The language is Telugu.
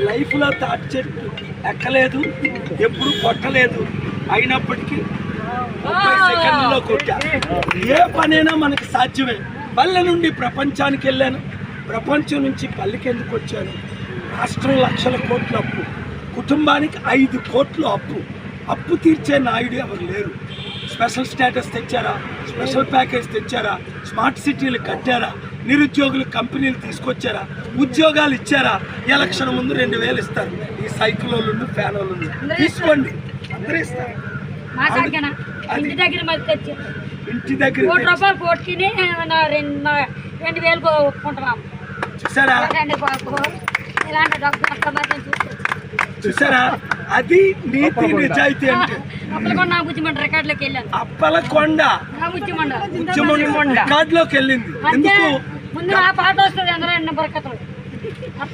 లైఫ్లో తాటి చెట్టు ఎక్కలేదు, ఎప్పుడు కొట్టలేదు, అయినప్పటికీ 30 సెకండ్లలో కొట్టా. ఏ పనైనా మనకి సాధ్యమే. పల్లె నుండి ప్రపంచానికి వెళ్ళాను, ప్రపంచం నుంచి పల్లెకి ఎందుకు వచ్చాను? రాష్ట్రం లక్షల కోట్ల అప్పు, కుటుంబానికి 5 కోట్లు అప్పు తీర్చే నాయుడు ఎవరు లేరు. స్పెషల్ స్టేటస్ తెచ్చారా, స్పెషల్ ప్యాకేజ్ తెచ్చారా, స్మార్ట్ సిటీలు కట్టారా, నిరుద్యోగులు కంపెనీలు తీసుకొచ్చారా, ఉద్యోగాలు ఇచ్చారా? ఎలక్షన్ ముందు 2000 ఇస్తారు. ఈ సైకిల్ వాళ్ళు ఫ్యాన్ వాళ్ళు తీసుకోండి, అందరూ ఇస్తారు. ఇంటి దగ్గర చూసారా, చూసారా? అది నీతి నిజాయితీ అంటే. అప్పలకొండ రికార్డులోకి వెళ్ళింది. ఎందుకు? ముందు ఆ పాట వస్తుంది అందరూ